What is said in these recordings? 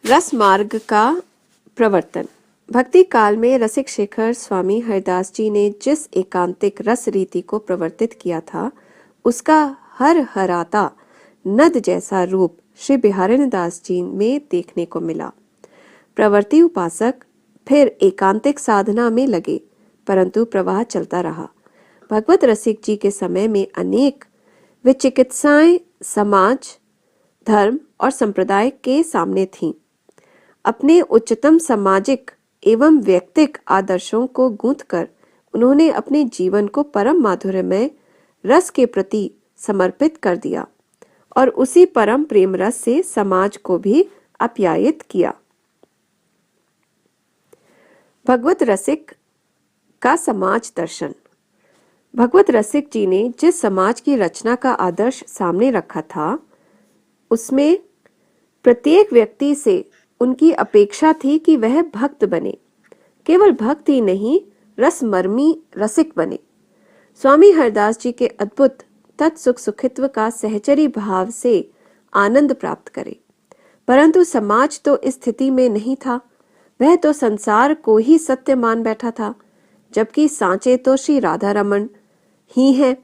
रस मार्ग का प्रवर्तन। भक्ति काल में रसिक शेखर स्वामी हरिदास जी ने जिस एकांतिक रस रीति को प्रवर्तित किया था, उसका हर हराता नद जैसा रूप श्री बिहारिणी दास जी में देखने को मिला। प्रवर्ती उपासक फिर एकांतिक साधना में लगे, परंतु प्रवाह चलता रहा। भगवत रसिक जी के समय में अनेक विचिकित्साएं समाज, धर्म और संप्रदाय के सामने थीं। अपने उच्चतम सामाजिक एवं व्यक्तिक आदर्शों को गूंथकर उन्होंने अपने जीवन को परम माधुर्यमय रस के प्रति समर्पित कर दिया और उसी परम प्रेम रस से समाज को भी आप्यायित किया। भगवत रसिक का समाज दर्शन। भगवत रसिक जी ने जिस समाज की रचना का आदर्श सामने रखा था, उसमें प्रत्येक व्यक्ति से उनकी अपेक्षा थी कि वह भक्त बने। केवल भक्त ही नहीं, रसमर्मी रसिक बने। स्वामी हरिदास जी के अद्भुत तत्सुख सुखित्व का सहचरी भाव से आनंद प्राप्त करे। परंतु समाज तो इस स्थिति में नहीं था। वह तो संसार को ही सत्य मान बैठा था, जबकि सांचे तो श्री राधा रमन ही हैं।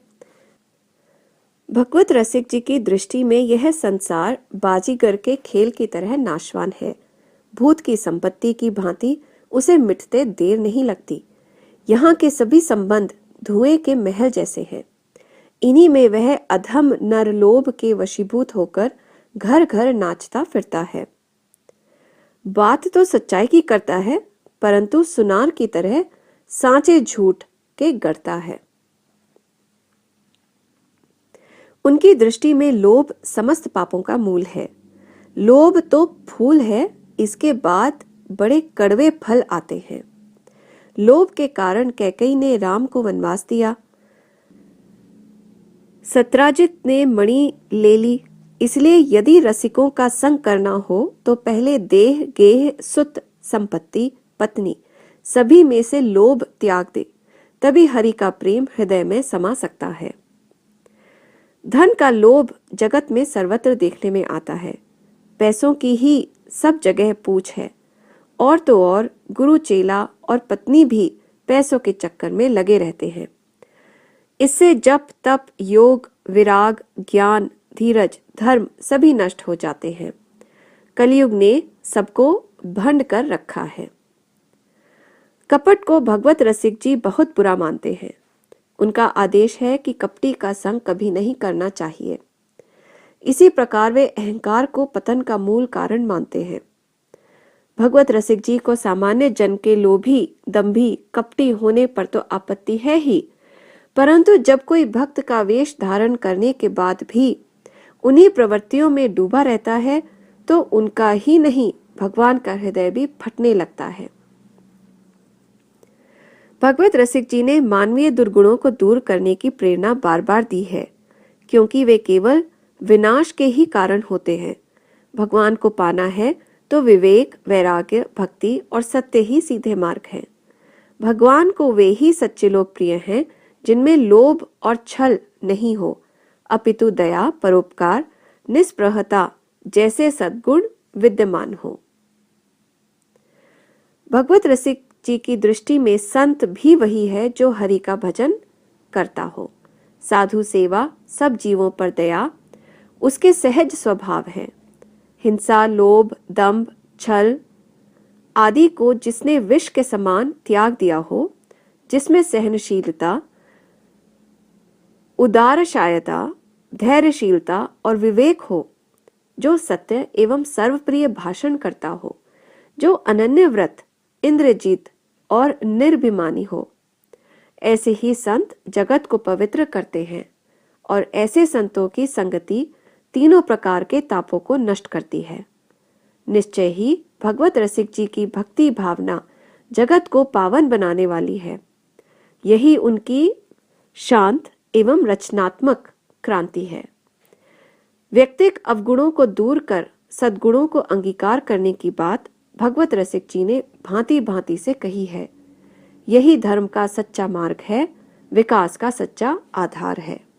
भगवत रसिक जी की दृष्टि में यह संसार बाजीगर के खेल की तरह नाशवान है। भूत की संपत्ति की भांति उसे मिटते देर नहीं लगती। यहाँ के सभी संबंध धुएं के महल जैसे हैं। इन्हीं में वह अधम नरलोभ के वशीभूत होकर घर घर नाचता फिरता है। बात तो सच्चाई की करता है, परंतु सुनार की तरह सांचे झूठ के गढ़ता है। उनकी दृष्टि में लोभ समस्त पापों का मूल है। लोभ तो फूल है, इसके बाद बड़े कड़वे फल आते हैं। लोभ के कारण कैकेयी ने राम को वनवास दिया। सत्राजित ने मणि ले ली। इसलिए यदि रसिकों का संग करना हो तो पहले देह, गेह, सुत, संपत्ति, पत्नी सभी में से लोभ त्याग दे, तभी हरि का प्रेम हृदय में समा सकता है। धन का लोभ जगत में सर्वत्र देखने में आता है। पैसों की ही सब जगह पूछ है। और तो और गुरु, चेला और पत्नी भी पैसों के चक्कर में लगे रहते हैं। इससे जप, तप, योग, विराग, ज्ञान, धीरज, धर्म सभी नष्ट हो जाते हैं। कलयुग ने सबको भंड कर रखा है। कपट को भगवत रसिक जी बहुत बुरा मानते हैं। उनका आदेश है कि कपटी का संग कभी नहीं करना चाहिए। इसी प्रकार वे अहंकार को पतन का मूल कारण मानते हैं। भगवत रसिक जी को सामान्य जन के लोभी, दंभी, कपटी होने पर तो आपत्ति है ही, परंतु जब कोई भक्त का वेश धारण करने के बाद भी उन्हीं प्रवृत्तियों में डूबा रहता है, तो उनका ही नहीं, भगवान का हृदय भी फटने लगता है। भगवत रसिक जी ने मानवीय दुर्गुणों को दूर करने की प्रेरणा बार बार दी है, क्योंकि वे केवल विनाश के ही कारण होते हैं। भगवान को पाना है तो विवेक, वैराग्य, भक्ति और सत्य ही सीधे मार्ग हैं। भगवान को वे ही सच्चे लोग प्रिय हैं जिनमें लोभ और छल नहीं हो, अपितु दया, परोपकार, निस्पृहता जैसे सद्गुण विद्यमान हो। भगवत रसिक जी की दृष्टि में संत भी वही है जो हरि का भजन करता हो। साधु सेवा, सब जीवों पर दया उसके सहज स्वभाव है। हिंसा, लोभ, दंभ, छल आदि को जिसने विष के समान त्याग दिया हो, जिसमें सहनशीलता, उदारशायता, धैर्यशीलता और विवेक हो, जो सत्य एवं सर्वप्रिय भाषण करता हो, जो अनन्य व्रत, इंद्रजीत और निर्भिमानी हो, ऐसे ही संत जगत को पवित्र करते हैं। और ऐसे संतों की संगति तीनों प्रकार के तापों को नष्ट करती है। निश्चय ही भगवत रसिक जी की भक्ति भावना जगत को पावन बनाने वाली है। यही उनकी शांत एवं रचनात्मक क्रांति है। व्यक्तिक अवगुणों को दूर कर सद्गुणों को अंगीकार करने की बात भगवत रसिक जी ने भांति भांति से कही है। यही धर्म का सच्चा मार्ग है, विकास का सच्चा आधार है।